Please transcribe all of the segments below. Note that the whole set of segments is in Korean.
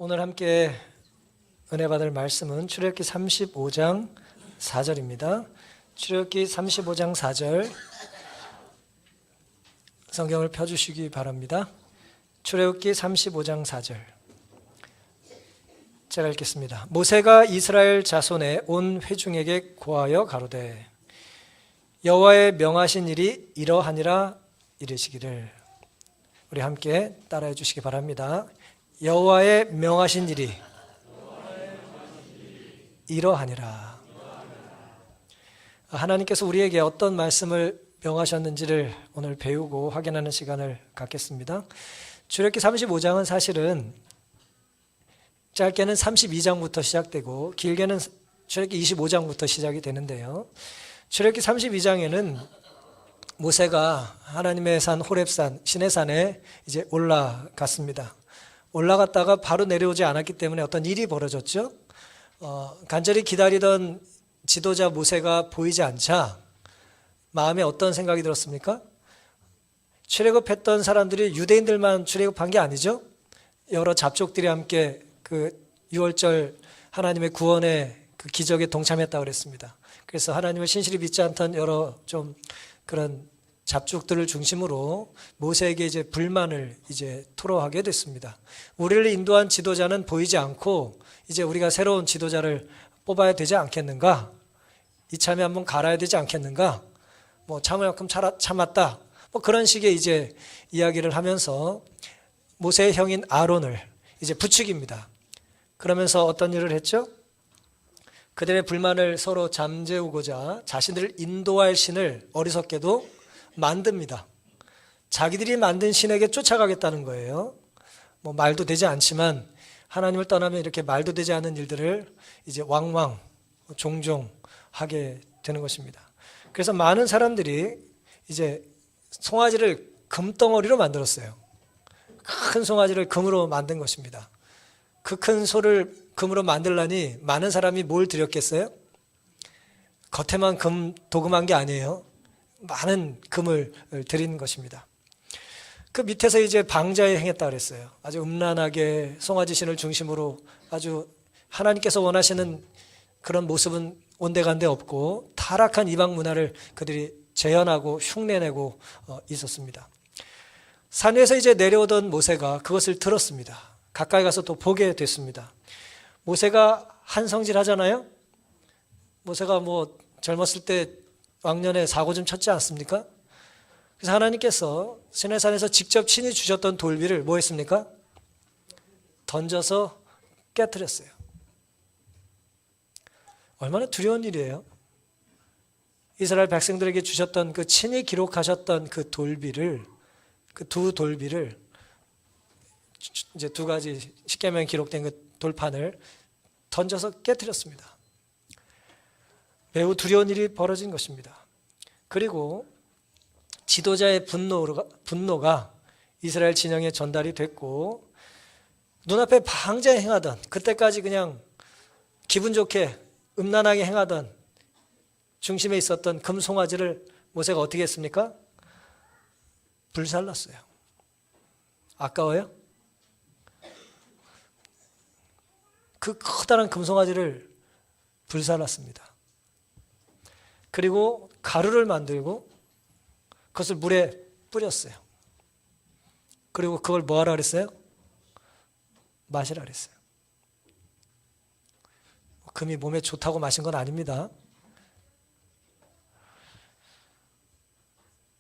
오늘 함께 은혜 받을 말씀은 출애굽기 35장 4절입니다. 출애굽기 35장 4절 성경을 펴주시기 바랍니다. 출애굽기 35장 4절 제가 읽겠습니다. 모세가 이스라엘 자손의 온 회중에게 고하여 가로되 여호와의 명하신 일이 이러하니라 이르시기를. 우리 함께 따라해 주시기 바랍니다. 여호와의 명하신 일이 이러하니라. 하나님께서 우리에게 어떤 말씀을 명하셨는지를 오늘 배우고 확인하는 시간을 갖겠습니다. 출애굽기 35장은 사실은 짧게는 32장부터 시작되고 길게는 출애굽기 25장부터 시작이 되는데요. 출애굽기 32장에는 모세가 하나님의 산 호렙산 시내산에 이제 올라갔습니다. 올라갔다가 바로 내려오지 않았기 때문에 어떤 일이 벌어졌죠. 간절히 기다리던 지도자 모세가 보이지 않자 마음에 어떤 생각이 들었습니까? 출애굽했던 사람들이 유대인들만 출애굽한 게 아니죠. 여러 잡족들이 함께 그 유월절 하나님의 구원의 그 기적에 동참했다고 그랬습니다. 그래서 하나님을 신실히 믿지 않던 여러 좀 그런 잡족들을 중심으로 모세에게 이제 불만을 이제 토로하게 됐습니다. 우리를 인도한 지도자는 보이지 않고 이제 우리가 새로운 지도자를 뽑아야 되지 않겠는가? 이참에 한번 갈아야 되지 않겠는가? 뭐 참을 만큼 참았다. 뭐 그런 식의 이제 이야기를 하면서 모세의 형인 아론을 이제 부추깁니다. 그러면서 어떤 일을 했죠? 그들의 불만을 서로 잠재우고자 자신들을 인도할 신을 어리석게도 만듭니다. 자기들이 만든 신에게 쫓아가겠다는 거예요. 뭐 말도 되지 않지만 하나님을 떠나면 이렇게 말도 되지 않은 일들을 이제 왕왕 종종 하게 되는 것입니다. 그래서 많은 사람들이 이제 송아지를 금덩어리로 만들었어요. 큰 송아지를 금으로 만든 것입니다. 그 큰 소를 금으로 만들라니 많은 사람이 뭘 드렸겠어요? 겉에만 금 도금한 게 아니에요. 많은 금을 드린 것입니다. 그 밑에서 이제 방자에 행했다 그랬어요. 아주 음란하게 송아지 신을 중심으로 아주 하나님께서 원하시는 그런 모습은 온데간데 없고 타락한 이방 문화를 그들이 재현하고 흉내내고 있었습니다. 산 위에서 이제 내려오던 모세가 그것을 들었습니다. 가까이 가서 또 보게 됐습니다. 모세가 한성질 하잖아요. 모세가 뭐 젊었을 때 왕년에 사고 좀 쳤지 않습니까? 그래서 하나님께서 시내산에서 직접 친히 주셨던 돌비를 뭐 했습니까? 던져서 깨트렸어요. 얼마나 두려운 일이에요. 이스라엘 백성들에게 주셨던 그 친히 기록하셨던 그 돌비를, 그 두 돌비를 이제 두 가지 십계명에 기록된 그 돌판을 던져서 깨트렸습니다. 매우 두려운 일이 벌어진 것입니다. 그리고 지도자의 분노가 이스라엘 진영에 전달이 됐고 눈앞에 방자에 행하던 그때까지 그냥 기분 좋게 음란하게 행하던 중심에 있었던 금송아지를 모세가 어떻게 했습니까? 불살랐어요. 아까워요? 그 커다란 금송아지를 불살랐습니다. 그리고 가루를 만들고 그것을 물에 뿌렸어요. 그리고 그걸 뭐 하라 그랬어요? 마시라 그랬어요. 금이 몸에 좋다고 마신 건 아닙니다.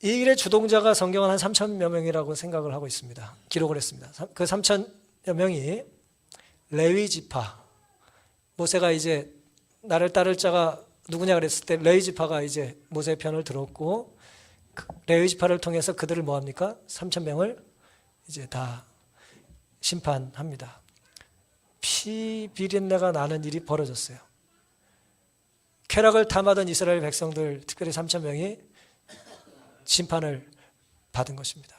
이 일의 주동자가 성경은 한 3,000여 명이라고 생각을 하고 있습니다. 기록을 했습니다. 그 3,000여 명이 레위 지파, 모세가 이제 나를 따를 자가 누구냐 그랬을 때 레위 지파가 이제 모세의 편을 들었고 레위 지파를 통해서 그들을 뭐합니까? 3,000명을 이제 다 심판합니다. 피 비린내가 나는 일이 벌어졌어요. 쾌락을 탐하던 이스라엘 백성들 특별히 3,000명이 심판을 받은 것입니다.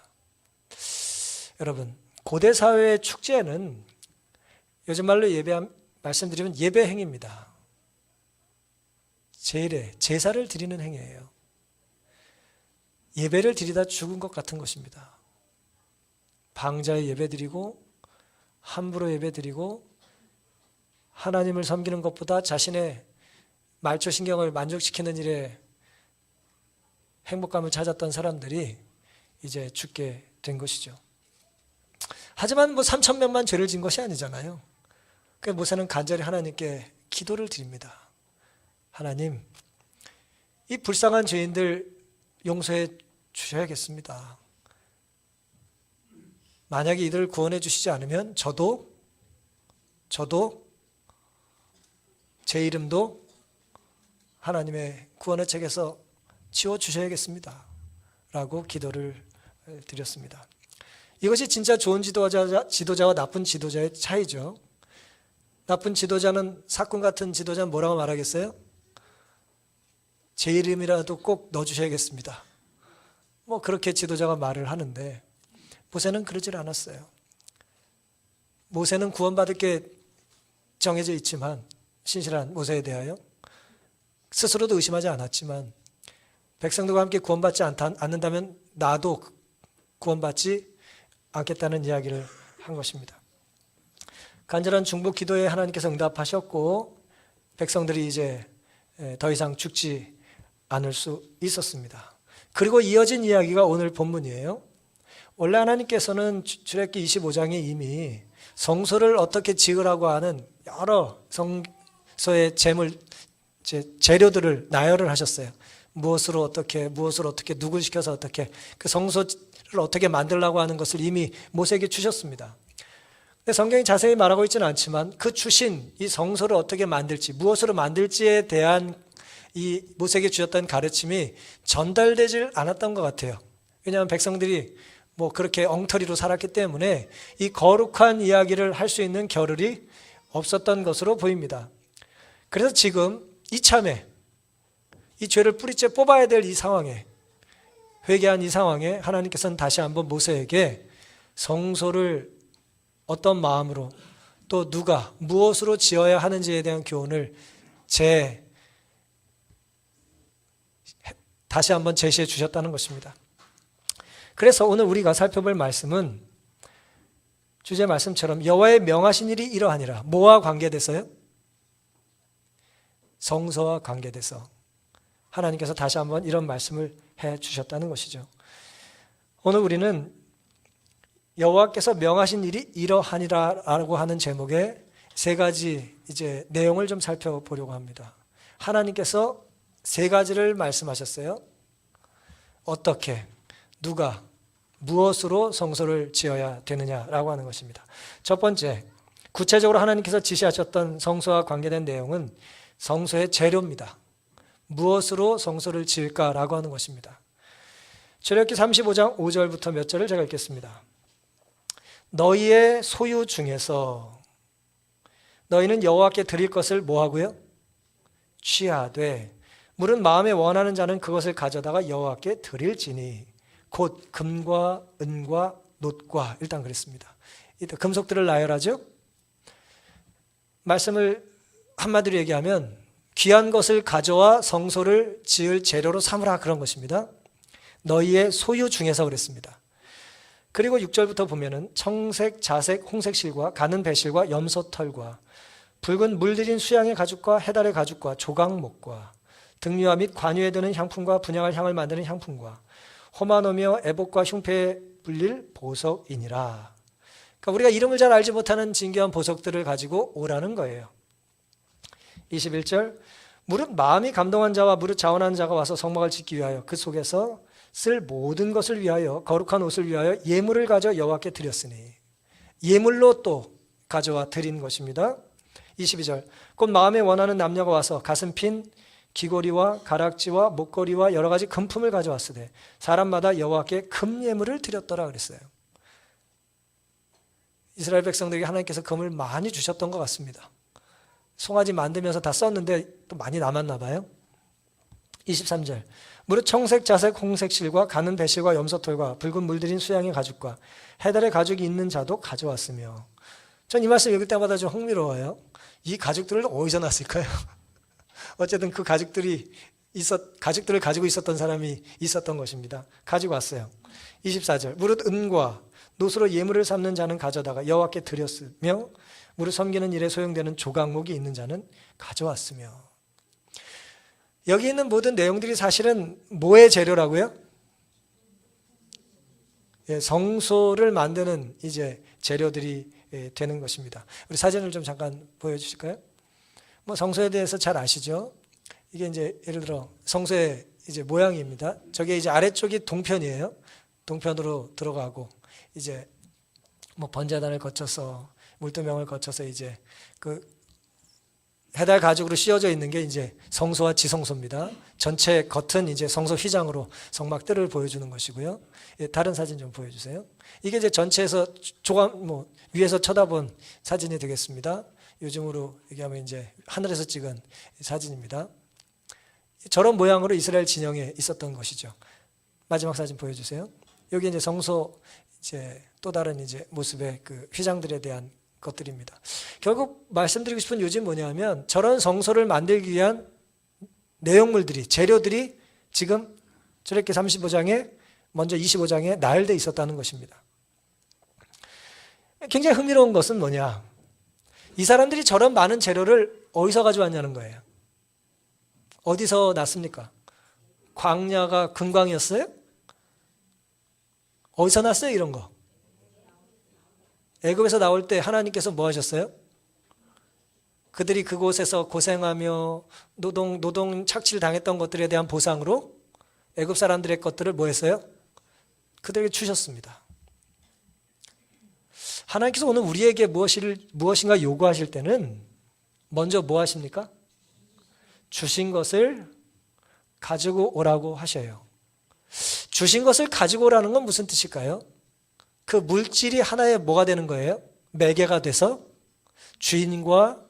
여러분, 고대 사회의 축제는 요즘 말로 말씀드리면 예배 행위입니다. 제례, 제사를 드리는 행위예요. 예배를 드리다 죽은 것 같은 것입니다. 방자에 예배드리고 함부로 예배드리고 하나님을 섬기는 것보다 자신의 말초신경을 만족시키는 일에 행복감을 찾았던 사람들이 이제 죽게 된 것이죠. 하지만 3,000명만 죄를 지은 것이 아니잖아요. 그래서 모세는 간절히 하나님께 기도를 드립니다. 하나님, 이 불쌍한 죄인들 용서해 주셔야겠습니다. 만약에 이들을 구원해 주시지 않으면 저도 제 이름도 하나님의 구원의 책에서 지워주셔야겠습니다. 라고 기도를 드렸습니다. 이것이 진짜 좋은 지도자와 나쁜 지도자의 차이죠. 나쁜 지도자는, 사꾼 같은 지도자는 뭐라고 말하겠어요? 제 이름이라도 꼭 넣어주셔야겠습니다. 그렇게 지도자가 말을 하는데 모세는 그러질 않았어요. 모세는 구원받을 게 정해져 있지만, 신실한 모세에 대하여 스스로도 의심하지 않았지만, 백성들과 함께 구원받지 않는다면 나도 구원받지 않겠다는 이야기를 한 것입니다. 간절한 중보 기도에 하나님께서 응답하셨고 백성들이 이제 더 이상 죽지 않을 수 있었습니다. 그리고 이어진 이야기가 오늘 본문이에요. 원래 하나님께서는 출애굽기 25장에 이미 성소를 어떻게 지으라고 하는 여러 성소의 재료들을 나열을 하셨어요. 무엇으로 어떻게, 누굴 시켜서 어떻게, 그 성소를 어떻게 만들라고 하는 것을 이미 모세에게 주셨습니다. 근데 성경이 자세히 말하고 있지는 않지만 그 주신 이 성소를 어떻게 만들지, 무엇으로 만들지에 대한 이 모세에게 주셨던 가르침이 전달되질 않았던 것 같아요. 왜냐하면 백성들이 그렇게 엉터리로 살았기 때문에 이 거룩한 이야기를 할 수 있는 겨를이 없었던 것으로 보입니다. 그래서 지금 이참에 이 죄를 뿌리째 뽑아야 될 이 상황에, 회개한 이 상황에 하나님께서는 다시 한번 모세에게 성소를 어떤 마음으로 또 누가 무엇으로 지어야 하는지에 대한 교훈을 다시 한번 제시해 주셨다는 것입니다. 그래서 오늘 우리가 살펴볼 말씀은 주제 말씀처럼 여호와의 명하신 일이 이러하니라. 뭐와 관계돼서요? 성소와 관계돼서 하나님께서 다시 한번 이런 말씀을 해 주셨다는 것이죠. 오늘 우리는 여호와께서 명하신 일이 이러하니라라고 하는 제목의 세 가지 이제 내용을 좀 살펴보려고 합니다. 하나님께서 세 가지를 말씀하셨어요. 어떻게, 누가, 무엇으로 성소를 지어야 되느냐라고 하는 것입니다. 첫 번째, 구체적으로 하나님께서 지시하셨던 성소와 관계된 내용은 성소의 재료입니다. 무엇으로 성소를 지을까라고 하는 것입니다. 출애굽기 35장 5절부터 몇 절을 제가 읽겠습니다. 너희의 소유 중에서 너희는 여호와께 드릴 것을 뭐하고요? 취하되 물은 마음에 원하는 자는 그것을 가져다가 여호와께 드릴지니 곧 금과 은과 놋과, 일단 그랬습니다. 금속들을 나열하죠. 말씀을 한마디로 얘기하면 귀한 것을 가져와 성소를 지을 재료로 삼으라, 그런 것입니다. 너희의 소유 중에서 그랬습니다. 그리고 6절부터 보면은 청색, 자색, 홍색 실과 가는 배실과 염소털과 붉은 물들인 수양의 가죽과 해달의 가죽과 조각목과 등류와 및 관유에 드는 향품과 분향할 향을 만드는 향품과 호마노며 애복과 흉패에 불릴 보석이니라. 그러니까 우리가 이름을 잘 알지 못하는 진귀한 보석들을 가지고 오라는 거예요. 21절, 무릇 마음이 감동한 자와 무릇 자원한 자가 와서 성막을 짓기 위하여 그 속에서 쓸 모든 것을 위하여 거룩한 옷을 위하여 예물을 가져 여호와께 드렸으니, 예물로 또 가져와 드린 것입니다. 22절, 곧 마음에 원하는 남녀가 와서 가슴핀 귀고리와 가락지와 목걸이와 여러 가지 금품을 가져왔으되 사람마다 여호와께 금 예물을 드렸더라 그랬어요. 이스라엘 백성들에게 하나님께서 금을 많이 주셨던 것 같습니다. 송아지 만들면서 다 썼는데 또 많이 남았나 봐요. 23절, 무릇 청색, 자색, 홍색 실과 가는 배실과 염소털과 붉은 물들인 수양의 가죽과 해달의 가죽이 있는 자도 가져왔으며. 전 이 말씀 읽을 때마다 좀 흥미로워요. 이 가죽들을 어디서 났을까요? 어쨌든 그 가죽들을 가지고 있었던 사람이 있었던 것입니다. 가지고 왔어요. 24절, 무릇 은과 노수로 예물을 삼는 자는 가져다가 여호와께 드렸으며 무릇 섬기는 일에 소용되는 조각목이 있는 자는 가져왔으며. 여기 있는 모든 내용들이 사실은 뭐의 재료라고요? 예, 성소를 만드는 이제 재료들이 되는 것입니다. 우리 사진을 좀 잠깐 보여주실까요? 뭐 성소에 대해서 잘 아시죠? 이게 이제 예를 들어 성소의 이제 모양입니다. 저게 이제 아래쪽이 동편이에요. 동편으로 들어가고 이제 뭐 번제단을 거쳐서 물두명을 거쳐서 이제 그 해달 가죽으로 씌워져 있는 게 이제 성소와 지성소입니다. 전체 겉은 이제 성소 휘장으로 성막들을 보여주는 것이고요. 예, 다른 사진 좀 보여주세요. 이게 이제 전체에서 조각 뭐 위에서 쳐다본 사진이 되겠습니다. 요즘으로 얘기하면 이제 하늘에서 찍은 사진입니다. 저런 모양으로 이스라엘 진영에 있었던 것이죠. 마지막 사진 보여주세요. 여기 이제 성소 이제 또 다른 이제 모습의 그 휘장들에 대한 것들입니다. 결국 말씀드리고 싶은 요지는 뭐냐면 저런 성소를 만들기 위한 내용물들이 재료들이 지금 출애굽기 35장에 먼저 25장에 나열되어 있었다는 것입니다. 굉장히 흥미로운 것은 뭐냐? 이 사람들이 저런 많은 재료를 어디서 가져왔냐는 거예요. 어디서 났습니까? 광야가 금광이었어요? 어디서 났어요 이런 거? 애굽에서 나올 때 하나님께서 뭐 하셨어요? 그들이 그곳에서 고생하며 노동 착취를 당했던 것들에 대한 보상으로 애굽 사람들의 것들을 뭐 했어요? 그들에게 주셨습니다. 하나님께서 오늘 우리에게 무엇인가 요구하실 때는 먼저 뭐 하십니까? 주신 것을 가지고 오라고 하셔요. 주신 것을 가지고 오라는 건 무슨 뜻일까요? 그 물질이 하나의 뭐가 되는 거예요? 매개가 돼서 주인과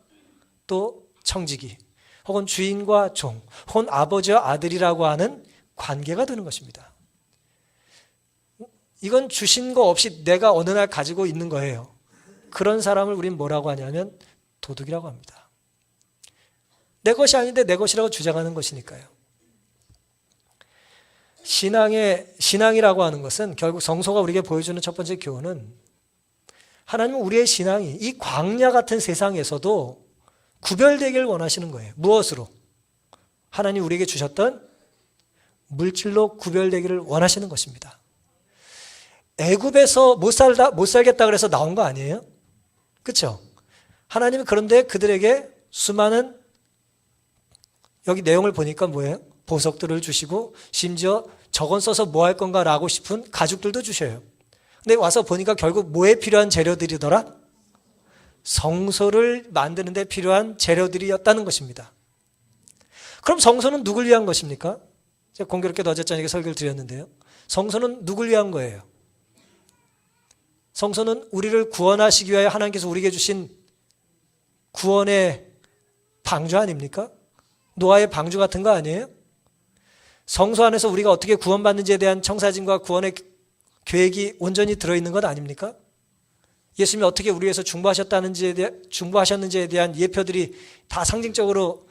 또 청지기 혹은 주인과 종 혹은 아버지와 아들이라고 하는 관계가 되는 것입니다. 이건 주신 거 없이 내가 어느 날 가지고 있는 거예요. 그런 사람을 우린 뭐라고 하냐면 도둑이라고 합니다. 내 것이 아닌데 내 것이라고 주장하는 것이니까요. 신앙이라고 하는 것은 결국 성소가 우리에게 보여주는 첫 번째 교훈은 하나님은 우리의 신앙이 이 광야 같은 세상에서도 구별되기를 원하시는 거예요. 무엇으로? 하나님 우리에게 주셨던 물질로 구별되기를 원하시는 것입니다. 애굽에서 못 살겠다 그래서 나온 거 아니에요? 그렇죠? 하나님은 그런데 그들에게 수많은 여기 내용을 보니까 뭐예요? 보석들을 주시고 심지어 저건 써서 뭐 할 건가 라고 싶은 가죽들도 주셔요. 근데 와서 보니까 결국 뭐에 필요한 재료들이더라? 성소를 만드는 데 필요한 재료들이었다는 것입니다. 그럼 성소는 누굴 위한 것입니까? 제가 공교롭게도 어제 저녁에 설교를 드렸는데요. 성소는 누굴 위한 거예요? 성소는 우리를 구원하시기 위하여 하나님께서 우리에게 주신 구원의 방주 아닙니까? 노아의 방주 같은 거 아니에요? 성소 안에서 우리가 어떻게 구원받는지에 대한 청사진과 구원의 계획이 온전히 들어있는 것 아닙니까? 예수님이 어떻게 우리 위해서 중보하셨는지에 대한 예표들이 다 상징적으로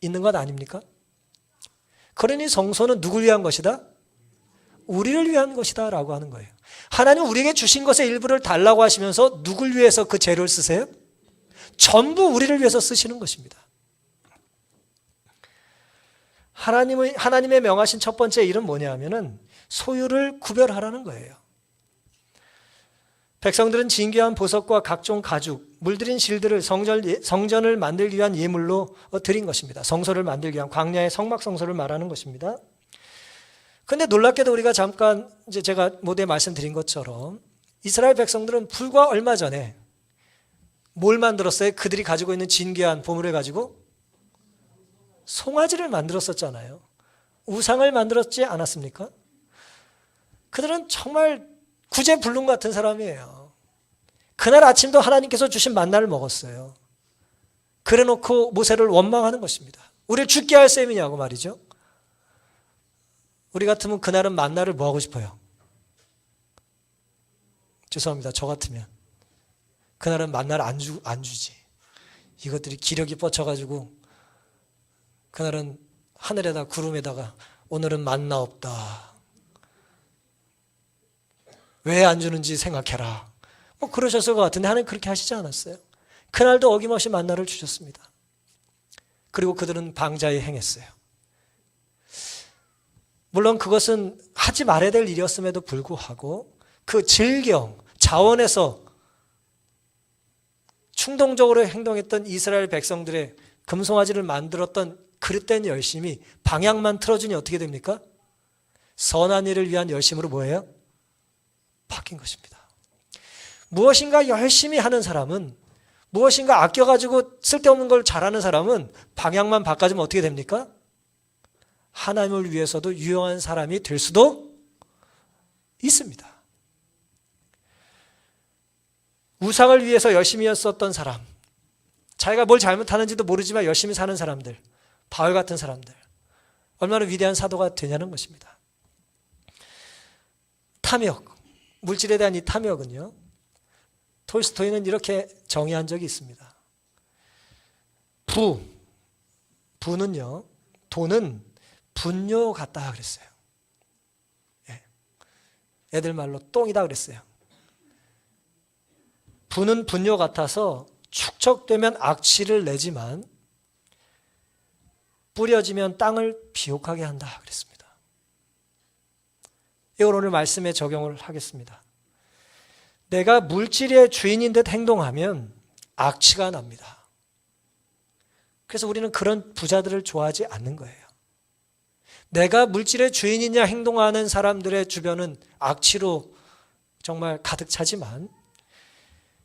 있는 것 아닙니까? 그러니 성소는 누굴 위한 것이다? 우리를 위한 것이다 라고 하는 거예요. 하나님은 우리에게 주신 것의 일부를 달라고 하시면서 누굴 위해서 그 재료를 쓰세요? 전부 우리를 위해서 쓰시는 것입니다. 하나님의 명하신 첫 번째 일은 뭐냐면은 소유를 구별하라는 거예요. 백성들은 진귀한 보석과 각종 가죽, 물들인 실들을 성전을 만들기 위한 예물로 드린 것입니다. 성소를 만들기 위한 광야의 성막 성소를 말하는 것입니다. 그런데 놀랍게도 우리가 잠깐 이제 제가 모두에 말씀드린 것처럼 이스라엘 백성들은 불과 얼마 전에 뭘 만들었어요? 그들이 가지고 있는 진귀한 보물을 가지고 송아지를 만들었었잖아요. 우상을 만들었지 않았습니까? 그들은 정말 구제불능 같은 사람이에요. 그날 아침도 하나님께서 주신 만나를 먹었어요. 그래놓고 모세를 원망하는 것입니다. 우리를 죽게 할 셈이냐고 말이죠. 우리 같으면 그날은 만나를 뭐 하고 싶어요? 죄송합니다. 저 같으면 그날은 만나를 안 주지. 이것들이 기력이 뻗쳐가지고 그날은 하늘에다 구름에다가 오늘은 만나 없다. 왜 안 주는지 생각해라. 뭐 그러셨을 것 같은데 하나님 그렇게 하시지 않았어요. 그날도 어김없이 만나를 주셨습니다. 그리고 그들은 방자에 행했어요. 물론 그것은 하지 말아야 될 일이었음에도 불구하고 그 질경, 자원에서 충동적으로 행동했던 이스라엘 백성들의 금송아지를 만들었던 그릇된 열심이 방향만 틀어주니 어떻게 됩니까? 선한 일을 위한 열심으로 뭐예요? 바뀐 것입니다. 무엇인가 열심히 하는 사람은, 무엇인가 아껴가지고 쓸데없는 걸 잘하는 사람은 방향만 바꿔주면 어떻게 됩니까? 하나님을 위해서도 유용한 사람이 될 수도 있습니다. 우상을 위해서 열심히 썼던 사람, 자기가 뭘 잘못하는지도 모르지만 열심히 사는 사람들, 바울 같은 사람들, 얼마나 위대한 사도가 되냐는 것입니다. 탐욕, 물질에 대한 이 탐욕은요, 톨스토이는 이렇게 정의한 적이 있습니다. 부는요, 돈은 분뇨 같다 그랬어요. 애들 말로 똥이다 그랬어요. 부는 분뇨 같아서 축적되면 악취를 내지만 뿌려지면 땅을 비옥하게 한다 그랬습니다. 이걸 오늘 말씀에 적용을 하겠습니다. 내가 물질의 주인인 듯 행동하면 악취가 납니다. 그래서 우리는 그런 부자들을 좋아하지 않는 거예요. 내가 물질의 주인이냐 행동하는 사람들의 주변은 악취로 정말 가득 차지만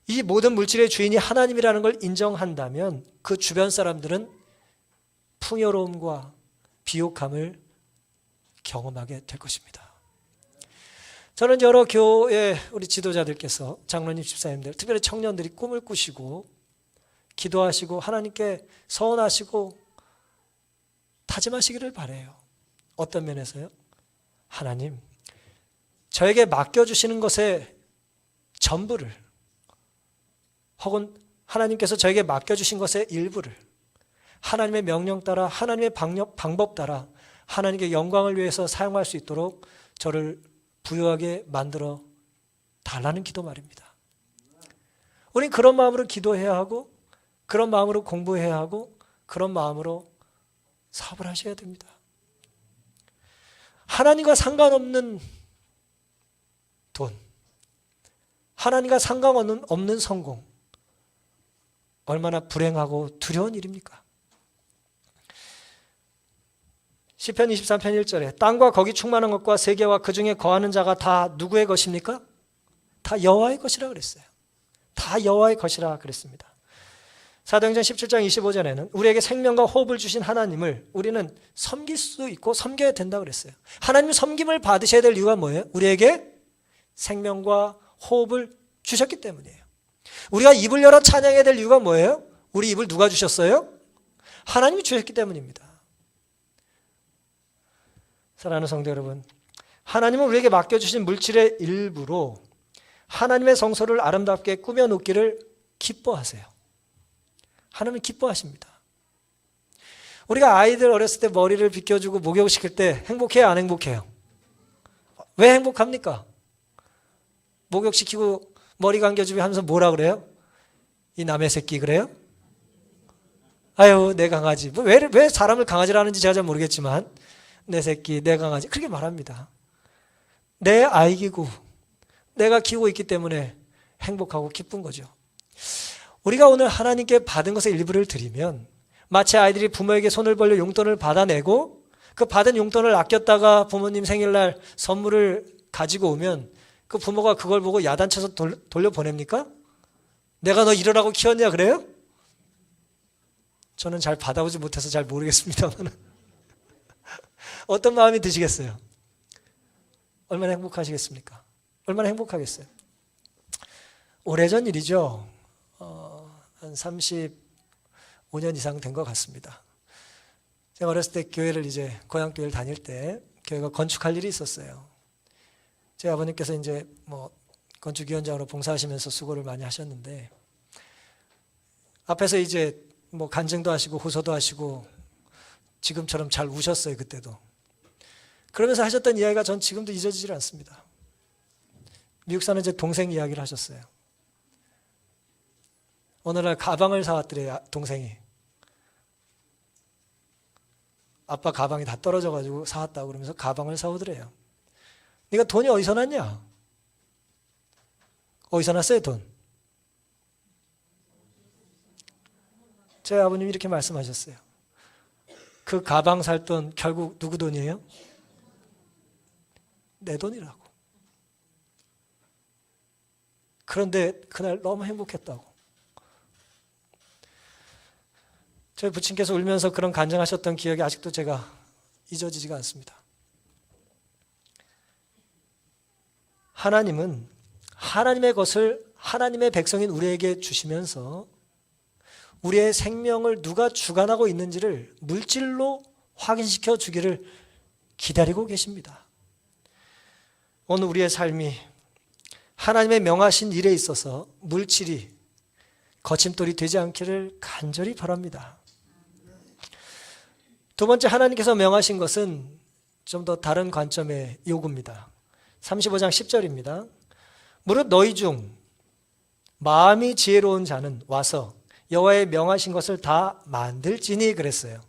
이 모든 물질의 주인이 하나님이라는 걸 인정한다면 그 주변 사람들은 풍요로움과 비옥함을 경험하게 될 것입니다. 저는 여러 교회 우리 지도자들께서, 장로님, 집사님들, 특별히 청년들이 꿈을 꾸시고 기도하시고 하나님께 서원하시고 다짐하시기를 바라요. 어떤 면에서요? 하나님, 저에게 맡겨주시는 것의 전부를, 혹은 하나님께서 저에게 맡겨주신 것의 일부를 하나님의 명령 따라, 하나님의 방법 따라 하나님께 영광을 위해서 사용할 수 있도록 저를 부유하게 만들어 달라는 기도 말입니다. 우린 그런 마음으로 기도해야 하고, 그런 마음으로 공부해야 하고, 그런 마음으로 사업을 하셔야 됩니다. 하나님과 상관없는 돈, 하나님과 상관없는 성공, 얼마나 불행하고 두려운 일입니까? 시편 23편 1절에 땅과 거기 충만한 것과 세계와 그 중에 거하는 자가 다 누구의 것입니까? 다 여호와의 것이라 그랬어요. 다 여호와의 것이라 그랬습니다. 사도행전 17장 25절에는 우리에게 생명과 호흡을 주신 하나님을 우리는 섬길 수 있고 섬겨야 된다고 그랬어요. 하나님 섬김을 받으셔야 될 이유가 뭐예요? 우리에게 생명과 호흡을 주셨기 때문이에요. 우리가 입을 열어 찬양해야 될 이유가 뭐예요? 우리 입을 누가 주셨어요? 하나님이 주셨기 때문입니다. 사랑하는 성도 여러분, 하나님은 우리에게 맡겨주신 물질의 일부로 하나님의 성소를 아름답게 꾸며놓기를 기뻐하세요. 하나님은 기뻐하십니다. 우리가 아이들 어렸을 때 머리를 빗겨주고 목욕시킬 때 행복해요, 안 행복해요? 왜 행복합니까? 목욕시키고 머리 감겨주면 하면서 뭐라 그래요? 이 남의 새끼 그래요? 아유, 내 강아지. 왜 사람을 강아지라 하는지 제가 잘 모르겠지만 내 새끼, 내 강아지 그렇게 말합니다. 내 아이기고 내가 키우고 있기 때문에 행복하고 기쁜 거죠. 우리가 오늘 하나님께 받은 것의 일부를 드리면 마치 아이들이 부모에게 손을 벌려 용돈을 받아내고 그 받은 용돈을 아꼈다가 부모님 생일날 선물을 가지고 오면 그 부모가 그걸 보고 야단쳐서 돌려보냅니까? 내가 너 이러라고 키웠냐 그래요? 저는 잘 받아오지 못해서 잘 모르겠습니다만 어떤 마음이 드시겠어요? 얼마나 행복하시겠습니까? 얼마나 행복하겠어요? 오래전 일이죠. 한 35년 이상 된 것 같습니다. 제가 어렸을 때 교회를 이제 고향교회를 다닐 때 교회가 건축할 일이 있었어요. 제 아버님께서 이제 건축위원장으로 봉사하시면서 수고를 많이 하셨는데 앞에서 이제 간증도 하시고 호소도 하시고 지금처럼 잘 우셨어요. 그때도. 그러면서 하셨던 이야기가 전 지금도 잊어지질 않습니다. 미국 사는 제 동생 이야기를 하셨어요. 어느 날 가방을 사왔더래요, 동생이. 아빠 가방이 다 떨어져가지고 사왔다고 그러면서 가방을 사오더래요. 네가 돈이 어디서 났냐? 어디서 났어요, 돈? 제 아버님이 이렇게 말씀하셨어요. 그 가방 살 돈 결국 누구 돈이에요? 내 돈이라고. 그런데 그날 너무 행복했다고. 저희 부친께서 울면서 그런 간증하셨던 기억이 아직도 제가 잊어지지가 않습니다. 하나님은 하나님의 것을 하나님의 백성인 우리에게 주시면서 우리의 생명을 누가 주관하고 있는지를 물질로 확인시켜 주기를 기다리고 계십니다. 오늘 우리의 삶이 하나님의 명하신 일에 있어서 물질이 거침돌이 되지 않기를 간절히 바랍니다. 두 번째, 하나님께서 명하신 것은 좀 더 다른 관점의 요구입니다. 35장 10절입니다. 무릇 너희 중 마음이 지혜로운 자는 와서 여호와의 명하신 것을 다 만들지니 그랬어요.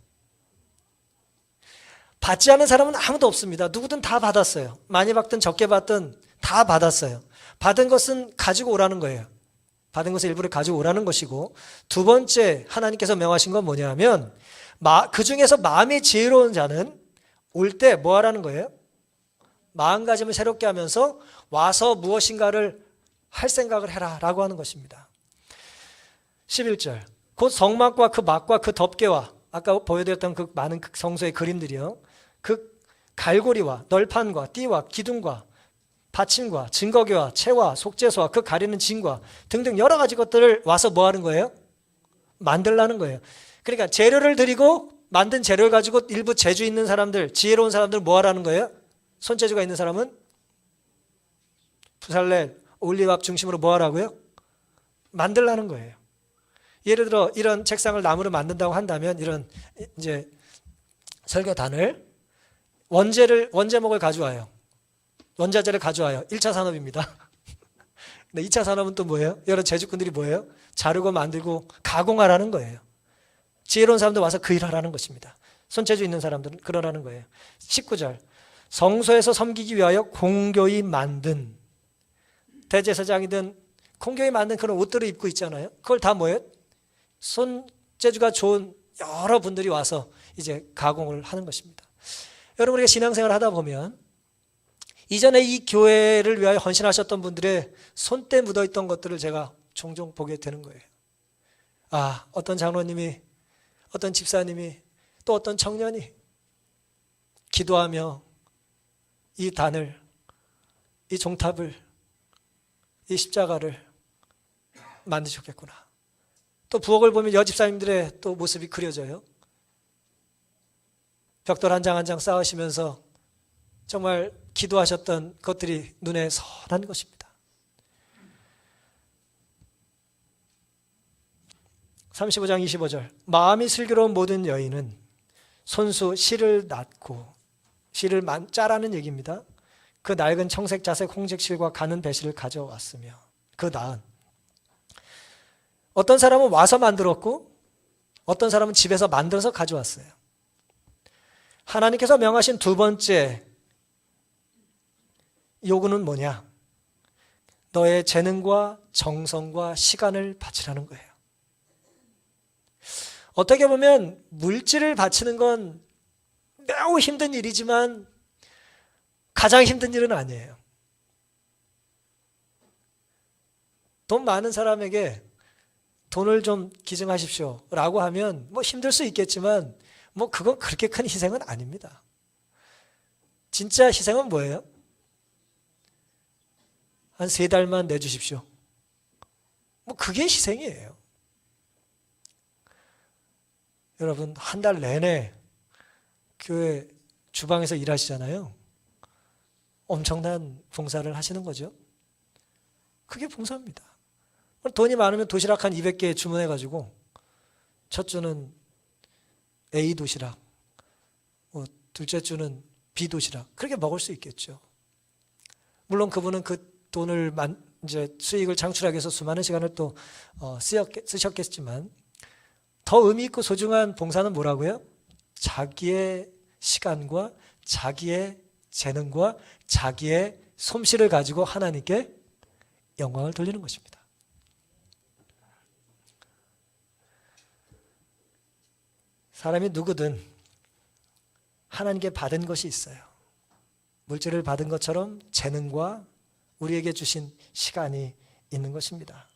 받지 않은 사람은 아무도 없습니다. 누구든 다 받았어요. 많이 받든 적게 받든 다 받았어요. 받은 것은 가지고 오라는 거예요. 받은 것을 일부러 가지고 오라는 것이고, 두 번째 하나님께서 명하신 건 뭐냐면 그 중에서 마음이 지혜로운 자는 올 때 뭐 하라는 거예요? 마음가짐을 새롭게 하면서 와서 무엇인가를 할 생각을 해라 라고 하는 것입니다. 11절, 곧 성막과 그 막과 그 덮개와 아까 보여드렸던 그 많은 성소의 그림들이요, 그 갈고리와 널판과 띠와 기둥과 받침과 증거궤와 채와 속죄소와 그 가리는 진과 등등 여러 가지 것들을 와서 뭐 하는 거예요? 만들라는 거예요. 그러니까 재료를 드리고 만든 재료를 가지고 일부 재주 있는 사람들, 지혜로운 사람들 뭐 하라는 거예요? 손재주가 있는 사람은 부살렐, 올리밥 중심으로 뭐 하라고요? 만들라는 거예요. 예를 들어 이런 책상을 나무로 만든다고 한다면 이런 이제 설교단을 원재목을 가져와요. 원자재를 가져와요. 1차 산업입니다. 근데 2차 산업은 또 뭐예요? 여러 재주꾼들이 뭐예요? 자르고 만들고 가공하라는 거예요. 지혜로운 사람들 와서 그 일을 하라는 것입니다. 손재주 있는 사람들은 그러라는 거예요. 19절, 성소에서 섬기기 위하여 공교히 만든, 대제사장이든 공교히 만든 그런 옷들을 입고 있잖아요. 그걸 다 뭐예요? 손재주가 좋은 여러 분들이 와서 이제 가공을 하는 것입니다. 여러분, 우리가 신앙생활을 하다 보면 이전에 이 교회를 위하여 헌신하셨던 분들의 손때 묻어있던 것들을 제가 종종 보게 되는 거예요. 아, 어떤 장로님이, 어떤 집사님이, 또 어떤 청년이 기도하며 이 단을, 이 종탑을, 이 십자가를 만드셨겠구나. 또 부엌을 보면 여집사님들의 또 모습이 그려져요. 벽돌 한 장 한 장 쌓으시면서 정말 기도하셨던 것들이 눈에 선한 것입니다. 35장 25절, 마음이 슬기로운 모든 여인은 손수 실을 낳고, 실을 짜라는 얘기입니다. 그 낡은 청색 자색 홍색실과 가는 배실을 가져왔으며, 그 낳은, 어떤 사람은 와서 만들었고 어떤 사람은 집에서 만들어서 가져왔어요. 하나님께서 명하신 두 번째 요구는 뭐냐? 너의 재능과 정성과 시간을 바치라는 거예요. 어떻게 보면 물질을 바치는 건 매우 힘든 일이지만 가장 힘든 일은 아니에요. 돈 많은 사람에게 돈을 좀 기증하십시오 라고 하면 뭐 힘들 수 있겠지만 뭐 그건 그렇게 큰 희생은 아닙니다. 진짜 희생은 뭐예요? 한 3달만 내주십시오. 뭐 그게 희생이에요. 여러분, 한 달 내내 교회 주방에서 일하시잖아요. 엄청난 봉사를 하시는 거죠. 그게 봉사입니다. 돈이 많으면 도시락 한 200개 주문해가지고 첫 주는 A 도시락, 둘째 주는 B 도시락, 그렇게 먹을 수 있겠죠. 물론 그분은 그 돈을 이제 수익을 창출하기 위해서 수많은 시간을 또 쓰셨겠지만 더 의미 있고 소중한 봉사는 뭐라고요? 자기의 시간과 자기의 재능과 자기의 솜씨를 가지고 하나님께 영광을 돌리는 것입니다. 사람이 누구든 하나님께 받은 것이 있어요. 물질을 받은 것처럼 재능과 우리에게 주신 시간이 있는 것입니다.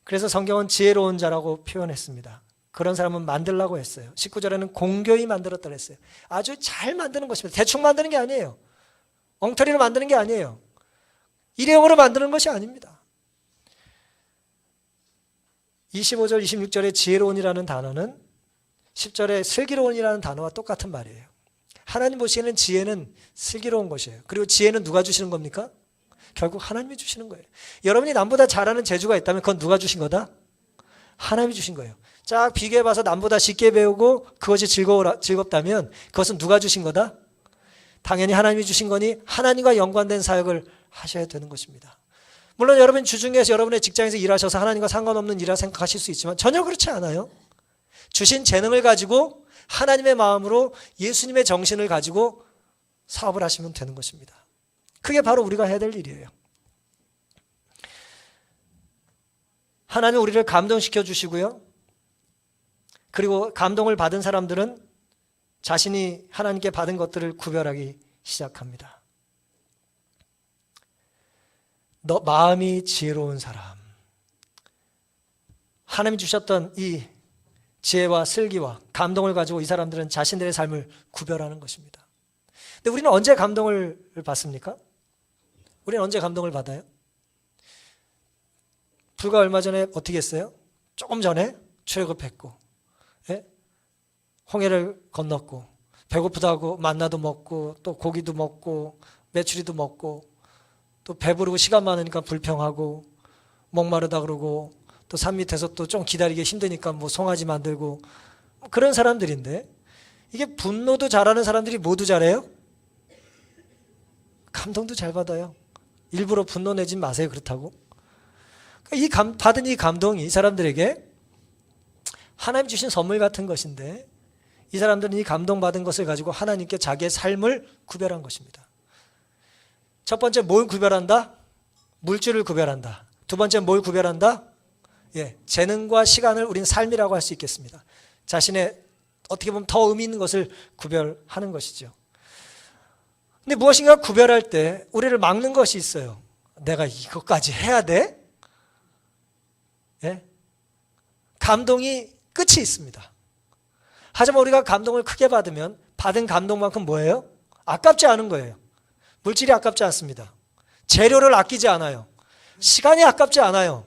그래서 성경은 지혜로운 자라고 표현했습니다. 그런 사람은 만들라고 했어요. 19절에는 공교히 만들었다 그랬어요. 아주 잘 만드는 것입니다. 대충 만드는 게 아니에요. 엉터리로 만드는 게 아니에요. 일회용으로 만드는 것이 아닙니다. 25절, 26절에 지혜로운이라는 단어는 10절에 슬기로운이라는 단어와 똑같은 말이에요. 하나님 보시기에는 지혜는 슬기로운 것이에요. 그리고 지혜는 누가 주시는 겁니까? 결국 하나님이 주시는 거예요. 여러분이 남보다 잘하는 재주가 있다면 그건 누가 주신 거다? 하나님이 주신 거예요. 쫙 비교해봐서 남보다 쉽게 배우고 그것이 즐겁다면 그것은 누가 주신 거다? 당연히 하나님이 주신 거니 하나님과 연관된 사역을 하셔야 되는 것입니다. 물론 여러분 주중에서 여러분의 직장에서 일하셔서 하나님과 상관없는 일이라 생각하실 수 있지만 전혀 그렇지 않아요. 주신 재능을 가지고 하나님의 마음으로 예수님의 정신을 가지고 사업을 하시면 되는 것입니다. 그게 바로 우리가 해야 될 일이에요. 하나님 우리를 감동시켜 주시고요. 그리고 감동을 받은 사람들은 자신이 하나님께 받은 것들을 구별하기 시작합니다. 너 마음이 지혜로운 사람. 하나님이 주셨던 이 지혜와 슬기와 감동을 가지고 이 사람들은 자신들의 삶을 구별하는 것입니다. 근데 우리는 언제 감동을 받습니까? 우리는 언제 감동을 받아요? 불과 얼마 전에 어떻게 했어요? 조금 전에 출애굽했고, 예? 홍해를 건넜고, 배고프다고 만나도 먹고, 또 고기도 먹고, 메추리도 먹고, 또 배부르고 시간 많으니까 불평하고, 목마르다 그러고, 또 산 밑에서 또 좀 기다리기 힘드니까 뭐 송아지 만들고, 그런 사람들인데, 이게 분노도 잘하는 사람들이 모두 잘해요? 감동도 잘 받아요. 일부러 분노 내지 마세요. 그렇다고. 받은 이 감동이 이 사람들에게 하나님 주신 선물 같은 것인데 이 사람들은 이 감동받은 것을 가지고 하나님께 자기의 삶을 구별한 것입니다. 첫 번째 뭘 구별한다? 물질을 구별한다. 두 번째 뭘 구별한다? 재능과 시간을 우리는 삶이라고 할 수 있겠습니다. 자신의 어떻게 보면 더 의미 있는 것을 구별하는 것이죠. 근데 무엇인가 구별할 때 우리를 막는 것이 있어요. 내가 이것까지 해야 돼? 감동이 끝이 있습니다. 하지만 우리가 감동을 크게 받으면 받은 감동만큼 뭐예요? 아깝지 않은 거예요. 물질이 아깝지 않습니다. 재료를 아끼지 않아요. 시간이 아깝지 않아요.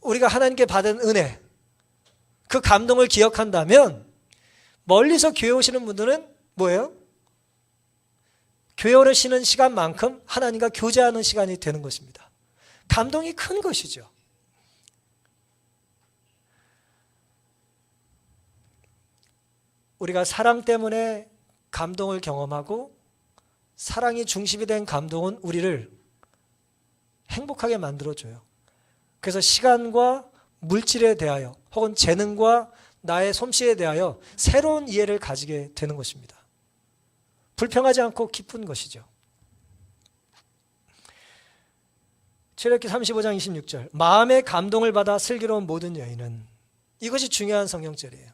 우리가 하나님께 받은 은혜, 그 감동을 기억한다면 멀리서 교회 오시는 분들은 뭐예요? 교회 오시는 시간만큼 하나님과 교제하는 시간이 되는 것입니다. 감동이 큰 것이죠. 우리가 사랑 때문에 감동을 경험하고 사랑이 중심이 된 감동은 우리를 행복하게 만들어줘요. 그래서 시간과 물질에 대하여 혹은 재능과 나의 솜씨에 대하여 새로운 이해를 가지게 되는 것입니다. 불평하지 않고 기쁜 것이죠. 출애굽기 35장 26절 마음의 감동을 받아 슬기로운 모든 여인은, 이것이 중요한 성경절이에요.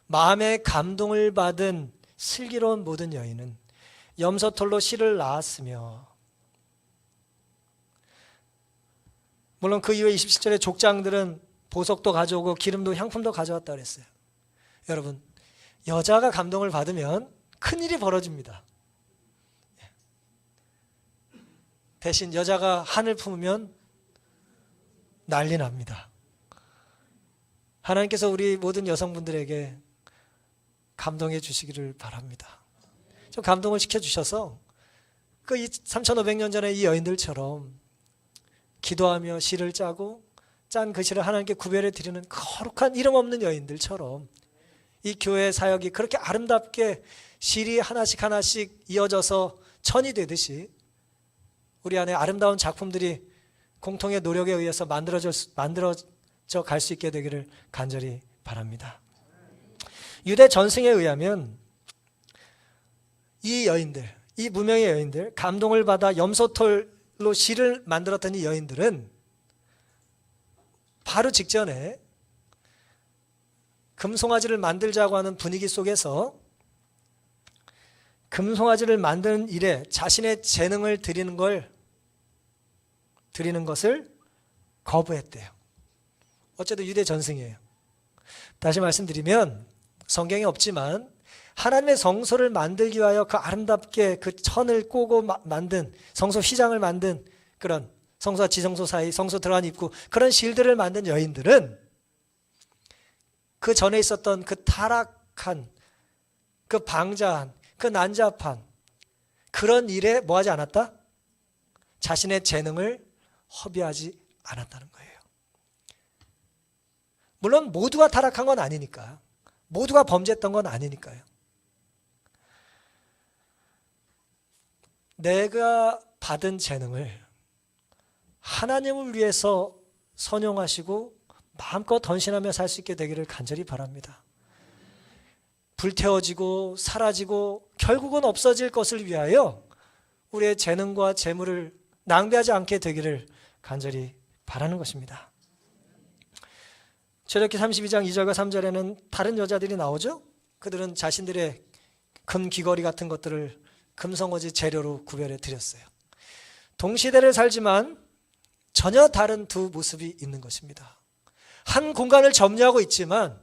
마음의 감동을 받은 슬기로운 모든 여인은 염소털로 실을 낳았으며, 물론 그 이후에 27절에 족장들은 보석도 가져오고 기름도 향품도 가져왔다 그랬어요. 여러분, 여자가 감동을 받으면 큰일이 벌어집니다. 대신 여자가 한을 품으면 난리 납니다. 하나님께서 우리 모든 여성분들에게 감동해 주시기를 바랍니다. 좀 감동을 시켜주셔서 그 3500년 전에 이 여인들처럼 기도하며 시를 짜고 짠 그 시를 하나님께 구별해 드리는 거룩한 이름 없는 여인들처럼 이 교회 사역이 그렇게 아름답게 실이 하나씩 하나씩 이어져서 천이 되듯이 우리 안에 아름다운 작품들이 공통의 노력에 의해서 만들어져 갈 수 있게 되기를 간절히 바랍니다. 유대 전승에 의하면 이 여인들, 이 무명의 여인들, 감동을 받아 염소털로 실을 만들었던 이 여인들은 바로 직전에 금송아지를 만들자고 하는 분위기 속에서 금송아지를 만드는 일에 자신의 재능을 드리는 것을 거부했대요. 어쨌든 유대 전승이에요. 다시 말씀드리면 성경에 없지만 하나님의 성소를 만들기 위하여 그 아름답게 그 천을 꼬고 만든 성소 휘장을 만든 그런 성소와 지성소 사이 성소 들어간 입구 그런 실들을 만든 여인들은 그 전에 있었던 그 타락한 그 방자한 그 난잡한 그런 일에 뭐하지 않았다? 자신의 재능을 허비하지 않았다는 거예요. 물론 모두가 타락한 건 아니니까 모두가 범죄했던 건 아니니까요. 내가 받은 재능을 하나님을 위해서 선용하시고 마음껏 헌신하며 살 수 있게 되기를 간절히 바랍니다. 불태워지고 사라지고 결국은 없어질 것을 위하여 우리의 재능과 재물을 낭비하지 않게 되기를 간절히 바라는 것입니다. 출애굽기 32장 2절과 3절에는 다른 여자들이 나오죠. 그들은 자신들의 금 귀걸이 같은 것들을 금송아지 재료로 구별해 드렸어요. 동시대를 살지만 전혀 다른 두 모습이 있는 것입니다. 한 공간을 점유하고 있지만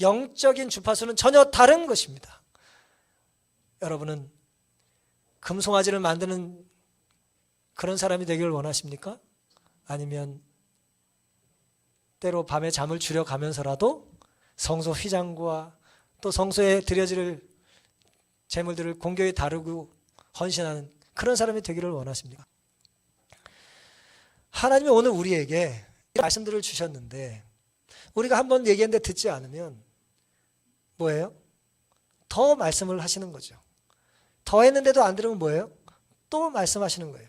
영적인 주파수는 전혀 다른 것입니다. 여러분은 금송아지를 만드는 그런 사람이 되기를 원하십니까? 아니면 때로 밤에 잠을 줄여가면서라도 성소 휘장과 또 성소에 드려질 재물들을 공교히 다루고 헌신하는 그런 사람이 되기를 원하십니까? 하나님이 오늘 우리에게 말씀들을 주셨는데 우리가 한번 얘기했는데 듣지 않으면 뭐예요? 더 말씀을 하시는 거죠. 더 했는데도 안 들으면 뭐예요? 또 말씀하시는 거예요.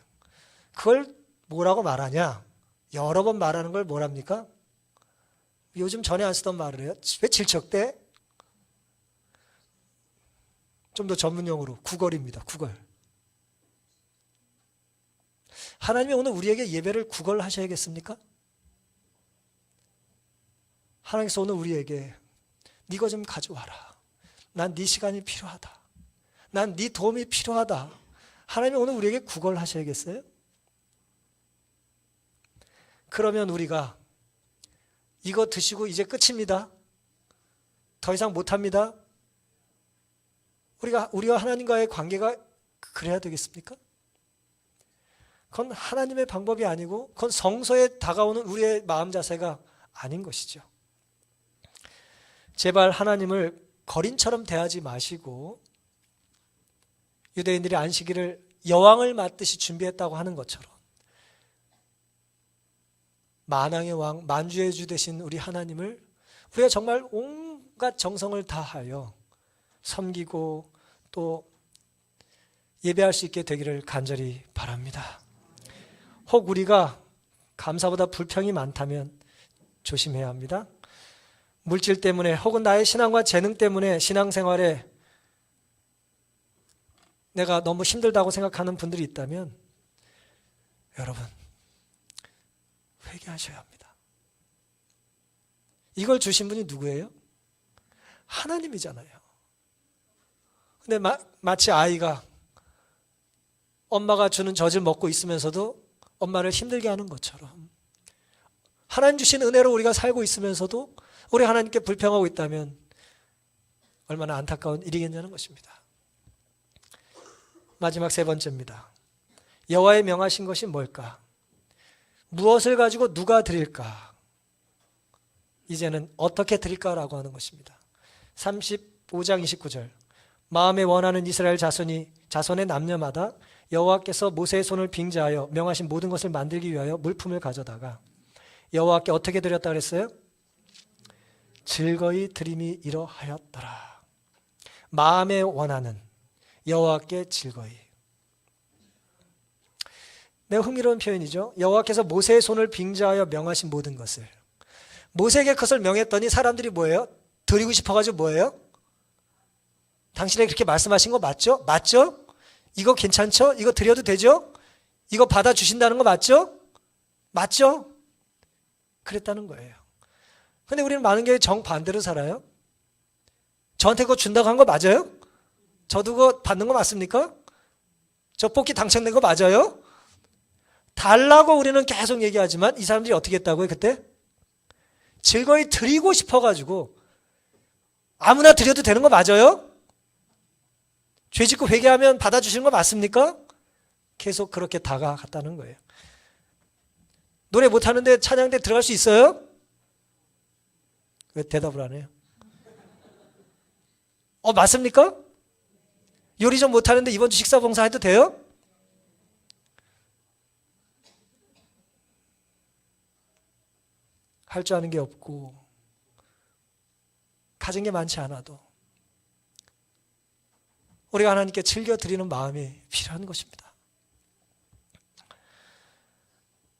그걸 뭐라고 말하냐? 여러 번 말하는 걸 뭐랍니까? 요즘 전에 안 쓰던 말을 해요. 왜 질척대? 좀 더 전문용어로 구걸입니다. 구걸. 하나님이 오늘 우리에게 예배를 구걸하셔야겠습니까? 하나님께서 오늘 우리에게 네 거 좀 가져와라. 난 네 시간이 필요하다. 난 네 도움이 필요하다. 하나님이 오늘 우리에게 구걸하셔야겠어요? 그러면 우리가 이거 드시고 이제 끝입니다. 더 이상 못합니다. 우리가 하나님과의 관계가 그래야 되겠습니까? 그건 하나님의 방법이 아니고 그건 성소에 다가오는 우리의 마음 자세가 아닌 것이죠. 제발 하나님을 거린처럼 대하지 마시고 유대인들이 안식일을 여왕을 맞듯이 준비했다고 하는 것처럼 만왕의 왕, 만주의 주 되신 우리 하나님을 우리가 정말 온갖 정성을 다하여 섬기고 또 예배할 수 있게 되기를 간절히 바랍니다. 혹 우리가 감사보다 불평이 많다면 조심해야 합니다. 물질 때문에 혹은 나의 신앙과 재능 때문에 신앙생활에 내가 너무 힘들다고 생각하는 분들이 있다면 여러분 회개하셔야 합니다. 이걸 주신 분이 누구예요? 하나님이잖아요. 근데 마치 아이가 엄마가 주는 젖을 먹고 있으면서도 엄마를 힘들게 하는 것처럼 하나님 주신 은혜로 우리가 살고 있으면서도 우리 하나님께 불평하고 있다면 얼마나 안타까운 일이겠냐는 것입니다. 마지막 세 번째입니다. 여호와의 명하신 것이 뭘까? 무엇을 가지고 누가 드릴까? 이제는 어떻게 드릴까라고 하는 것입니다. 35장 29절 마음에 원하는 이스라엘 자손의 남녀마다 여호와께서 모세의 손을 빙자하여 명하신 모든 것을 만들기 위하여 물품을 가져다가 여호와께 어떻게 드렸다 그랬어요? 즐거이 드림이 이러하였더라. 마음에 원하는 여호와께 즐거이. 매우 흥미로운 표현이죠. 여호와께서 모세의 손을 빙자하여 명하신 모든 것을. 모세에게 그것을 명했더니 사람들이 뭐예요? 드리고 싶어가지고 뭐예요? 당신에게 그렇게 말씀하신 거 맞죠? 맞죠? 이거 괜찮죠? 이거 드려도 되죠? 이거 받아주신다는 거 맞죠? 맞죠? 그랬다는 거예요. 근데 우리는 많은 게 정반대로 살아요. 저한테 그거 준다고 한 거 맞아요? 저도 그거 받는 거 맞습니까? 저 뽑기 당첨된 거 맞아요? 달라고 우리는 계속 얘기하지만 이 사람들이 어떻게 했다고요 그때? 즐거이 드리고 싶어가지고 아무나 드려도 되는 거 맞아요? 죄 짓고 회개하면 받아주시는 거 맞습니까? 계속 그렇게 다가갔다는 거예요. 노래 못하는데 찬양대 들어갈 수 있어요? 왜 대답을 안 해요? 맞습니까? 요리 좀 못하는데 이번 주 식사 봉사 해도 돼요? 할 줄 아는 게 없고 가진 게 많지 않아도 우리가 하나님께 즐겨드리는 마음이 필요한 것입니다.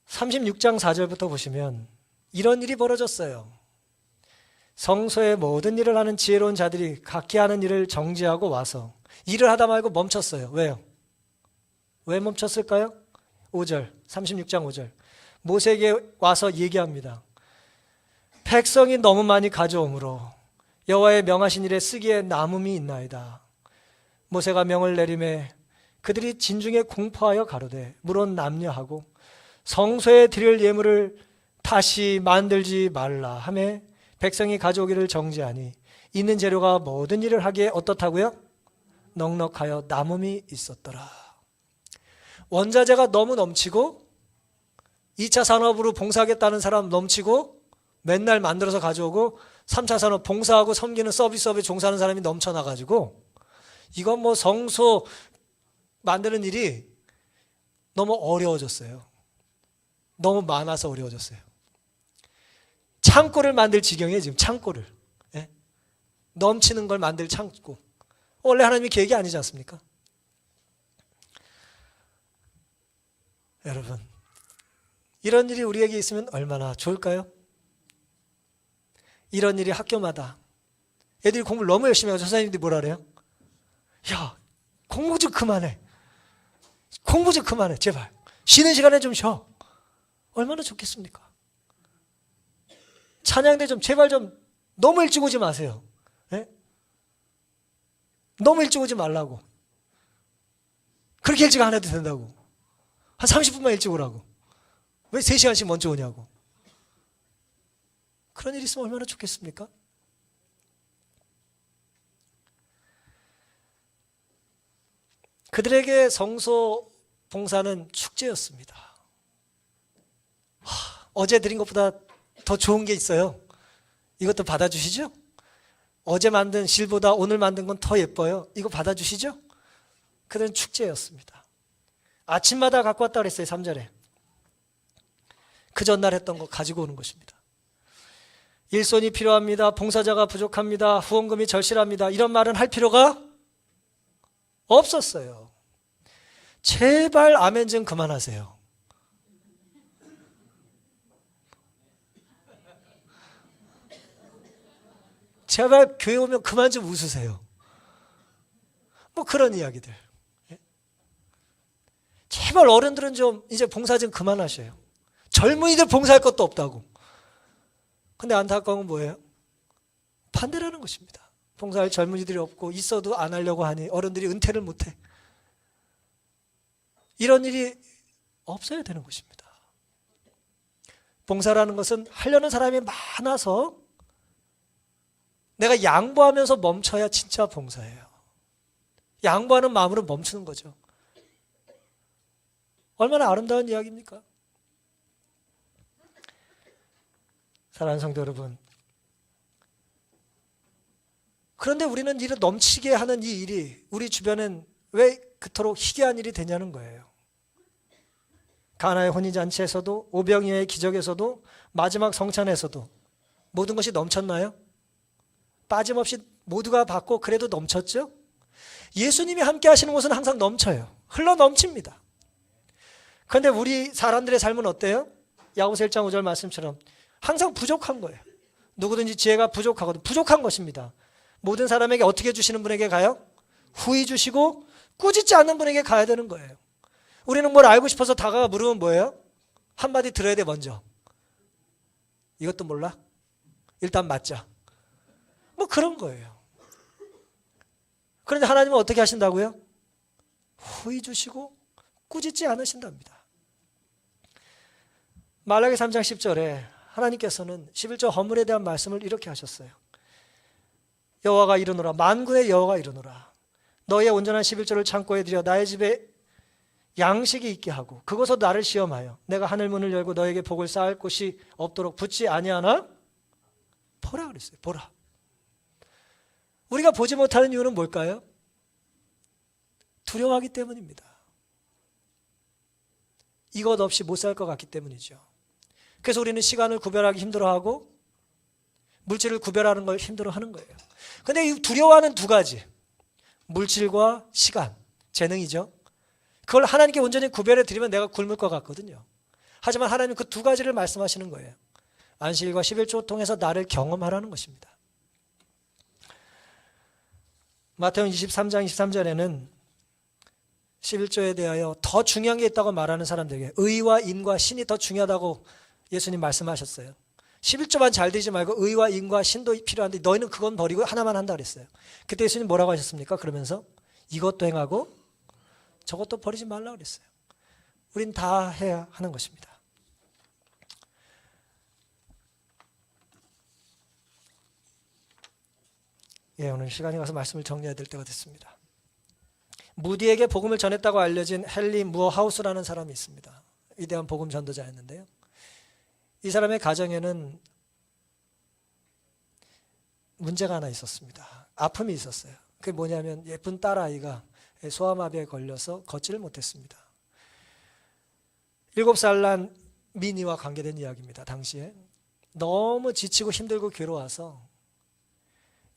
36장 4절부터 보시면 이런 일이 벌어졌어요. 성소의 모든 일을 하는 지혜로운 자들이 각기 하는 일을 정지하고 와서 일을 하다 말고 멈췄어요. 왜요? 왜 멈췄을까요? 5절, 36장 5절. 모세에게 와서 얘기합니다. 백성이 너무 많이 가져오므로 여호와의 명하신 일에 쓰기에 남음이 있나이다. 모세가 명을 내리매 그들이 진중에 공포하여 가로되 물론 남녀하고 성소에 드릴 예물을 다시 만들지 말라 하매 백성이 가져오기를 정지하니 있는 재료가 모든 일을 하기에 어떻다고요? 넉넉하여 남음이 있었더라. 원자재가 너무 넘치고 2차 산업으로 봉사하겠다는 사람 넘치고 맨날 만들어서 가져오고 3차 산업 봉사하고 섬기는 서비스업에 종사하는 사람이 넘쳐나가지고 이건 뭐 성소 만드는 일이 너무 어려워졌어요. 너무 많아서 어려워졌어요. 창고를 만들 지경이에요 지금. 창고를. 예? 넘치는 걸 만들 창고. 원래 하나님의 계획이 아니지 않습니까? 여러분, 이런 일이 우리에게 있으면 얼마나 좋을까요? 이런 일이 학교마다 애들이 공부를 너무 열심히 하고 선생님들이 뭐라 그래요? 야, 공부 좀 그만해. 공부 좀 그만해 제발. 쉬는 시간에 좀 쉬어. 얼마나 좋겠습니까? 찬양대 좀 제발 좀 너무 일찍 오지 마세요. 예? 너무 일찍 오지 말라고. 그렇게 일찍 안 해도 된다고. 한 30분만 일찍 오라고. 왜 3시간씩 먼저 오냐고. 그런 일이 있으면 얼마나 좋겠습니까? 그들에게 성소 봉사는 축제였습니다. 어제 드린 것보다 더 좋은 게 있어요. 이것도 받아주시죠? 어제 만든 실보다 오늘 만든 건 더 예뻐요. 이거 받아주시죠? 그들은 축제였습니다. 아침마다 갖고 왔다 그랬어요. 3절에. 그 전날 했던 거 가지고 오는 것입니다. 일손이 필요합니다. 봉사자가 부족합니다. 후원금이 절실합니다. 이런 말은 할 필요가 없었어요. 제발 아멘 좀 그만하세요. 제발 교회 오면 그만 좀 웃으세요. 뭐 그런 이야기들. 제발 어른들은 좀 이제 봉사 좀 그만하셔요. 젊은이들 봉사할 것도 없다고. 근데 안타까운 건 뭐예요? 반대라는 것입니다. 봉사할 젊은이들이 없고 있어도 안 하려고 하니 어른들이 은퇴를 못해. 이런 일이 없어야 되는 것입니다. 봉사라는 것은 하려는 사람이 많아서 내가 양보하면서 멈춰야 진짜 봉사예요. 양보하는 마음으로 멈추는 거죠. 얼마나 아름다운 이야기입니까? 사랑하는 성도 여러분, 그런데 우리는 이를 넘치게 하는 이 일이 우리 주변엔 왜 그토록 희귀한 일이 되냐는 거예요. 가나의 혼인잔치에서도 오병이어의 기적에서도 마지막 성찬에서도 모든 것이 넘쳤나요? 빠짐없이 모두가 받고 그래도 넘쳤죠? 예수님이 함께 하시는 곳은 항상 넘쳐요. 흘러 넘칩니다. 그런데 우리 사람들의 삶은 어때요? 야고보서 1장 5절 말씀처럼 항상 부족한 거예요. 누구든지 지혜가 부족하거든. 부족한 것입니다. 모든 사람에게 어떻게 주시는 분에게 가요? 후히 주시고 꾸짖지 않는 분에게 가야 되는 거예요. 우리는 뭘 알고 싶어서 다가가 물으면 뭐예요? 한마디 들어야 돼. 먼저 이것도 몰라? 일단 맞자. 뭐 그런 거예요. 그런데 하나님은 어떻게 하신다고요? 후히 주시고 꾸짖지 않으신답니다. 말라기 3장 10절에 하나님께서는 11조 헌물에 대한 말씀을 이렇게 하셨어요. 여호와가 이르노라, 만군의 여호와가 이르노라, 너희의 온전한 11조를 창고에 들여 나의 집에 양식이 있게 하고 그곳에서 나를 시험하여 내가 하늘 문을 열고 너에게 복을 쌓을 곳이 없도록 붙지 아니하나? 보라 그랬어요. 보라. 우리가 보지 못하는 이유는 뭘까요? 두려워하기 때문입니다. 이것 없이 못 살 것 같기 때문이죠. 그래서 우리는 시간을 구별하기 힘들어하고 물질을 구별하는 걸 힘들어하는 거예요. 그런데 이 두려워하는 두 가지, 물질과 시간, 재능이죠. 그걸 하나님께 온전히 구별해 드리면 내가 굶을 것 같거든요. 하지만 하나님은 그 두 가지를 말씀하시는 거예요. 안식일과 11조 통해서 나를 경험하라는 것입니다. 마태복음 23장 23절에는 11조에 대하여 더 중요한 게 있다고 말하는 사람들에게 의와 인과 신이 더 중요하다고 예수님 말씀하셨어요. 11조만 잘 되지 말고 의와 인과 신도 필요한데 너희는 그건 버리고 하나만 한다 그랬어요. 그때 예수님 뭐라고 하셨습니까? 그러면서 이것도 행하고 저것도 버리지 말라고 그랬어요. 우린 다 해야 하는 것입니다. 예, 오늘 시간이 가서 말씀을 정리해야 될 때가 됐습니다. 무디에게 복음을 전했다고 알려진 헨리 무어 하우스라는 사람이 있습니다. 위대한 복음 전도자였는데요. 이 사람의 가정에는 문제가 하나 있었습니다. 아픔이 있었어요. 그게 뭐냐면 예쁜 딸아이가 소아마비에 걸려서 걷지를 못했습니다. 7살 난 미니와 관계된 이야기입니다. 당시에 너무 지치고 힘들고 괴로워서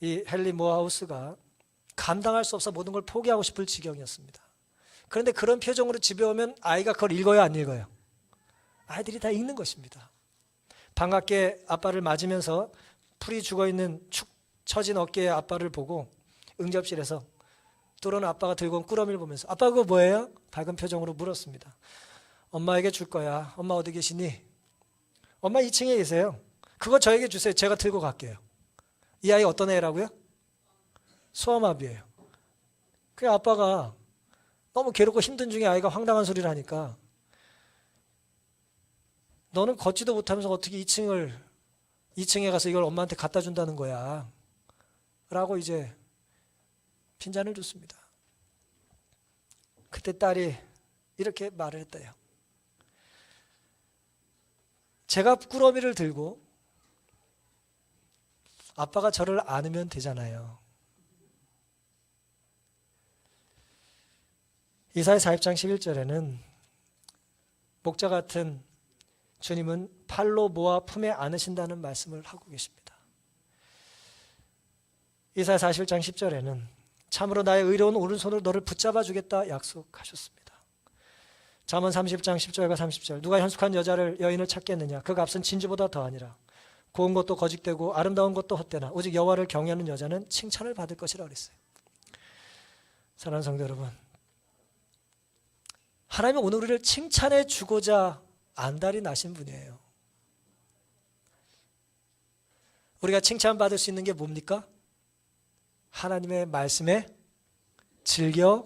이 헨리 모하우스가 감당할 수 없어 모든 걸 포기하고 싶을 지경이었습니다. 그런데 그런 표정으로 집에 오면 아이가 그걸 읽어요, 안 읽어요? 아이들이 다 읽는 것입니다. 반갑게 아빠를 맞으면서 풀이 죽어있는 축 처진 어깨의 아빠를 보고 응접실에서 뚫어놓은 아빠가 들고 온 꾸러미를 보면서 아빠 그거 뭐예요? 밝은 표정으로 물었습니다. 엄마에게 줄 거야. 엄마 어디 계시니? 엄마 2층에 계세요. 그거 저에게 주세요. 제가 들고 갈게요. 이 아이 어떤 애라고요? 소아마비예요. 그 아빠가 너무 괴롭고 힘든 중에 아이가 황당한 소리를 하니까 너는 걷지도 못하면서 어떻게 2층에 가서 이걸 엄마한테 갖다 준다는 거야 라고 이제 핀잔을 줬습니다. 그때 딸이 이렇게 말을 했대요. 제가 꾸러미를 들고 아빠가 저를 안으면 되잖아요. 이사야 40장 11절에는 목자 같은 주님은 팔로 모아 품에 안으신다는 말씀을 하고 계십니다. 이사야 41장 10절에는 참으로 나의 의로운 오른손으로 너를 붙잡아 주겠다 약속하셨습니다. 잠언 30장 10절과 30절 누가 현숙한 여인을 찾겠느냐 그 값은 진주보다 더하니라. 고운 것도 거짓되고 아름다운 것도 헛되나 오직 여호와를 경외하는 여자는 칭찬을 받을 것이라 그랬어요. 사랑하는 성도 여러분, 하나님은 오늘 우리를 칭찬해 주고자 안달이 나신 분이에요. 우리가 칭찬받을 수 있는 게 뭡니까? 하나님의 말씀에 즐겨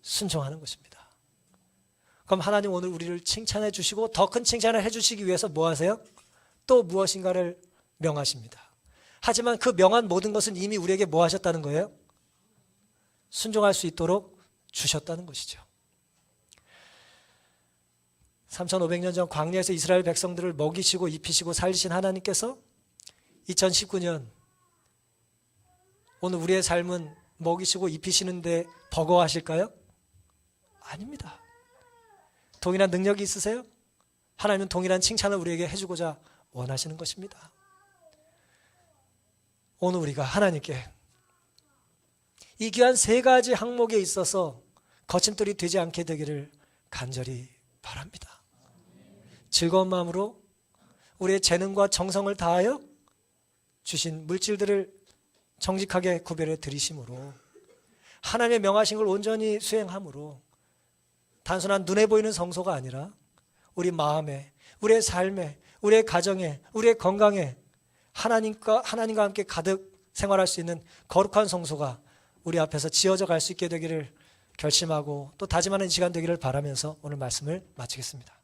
순종하는 것입니다. 그럼 하나님 오늘 우리를 칭찬해 주시고 더 큰 칭찬을 해 주시기 위해서 뭐 하세요? 또 무엇인가를 명하십니다. 하지만 그 명한 모든 것은 이미 우리에게 뭐 하셨다는 거예요? 순종할 수 있도록 주셨다는 것이죠. 3500년 전 광야에서 이스라엘 백성들을 먹이시고 입히시고 살리신 하나님께서 2019년 오늘 우리의 삶은 먹이시고 입히시는데 버거워하실까요? 아닙니다. 동일한 능력이 있으세요? 하나님은 동일한 칭찬을 우리에게 해주고자 원하시는 것입니다. 오늘 우리가 하나님께 이 귀한 세 가지 항목에 있어서 거침돌이 되지 않게 되기를 간절히 바랍니다. 즐거운 마음으로 우리의 재능과 정성을 다하여 주신 물질들을 정직하게 구별해 드리심으로 하나님의 명하신 걸 온전히 수행함으로 단순한 눈에 보이는 성소가 아니라 우리 마음에, 우리의 삶에, 우리의 가정에, 우리의 건강에 하나님과 함께 가득 생활할 수 있는 거룩한 성소가 우리 앞에서 지어져 갈 수 있게 되기를 결심하고 또 다짐하는 시간 되기를 바라면서 오늘 말씀을 마치겠습니다.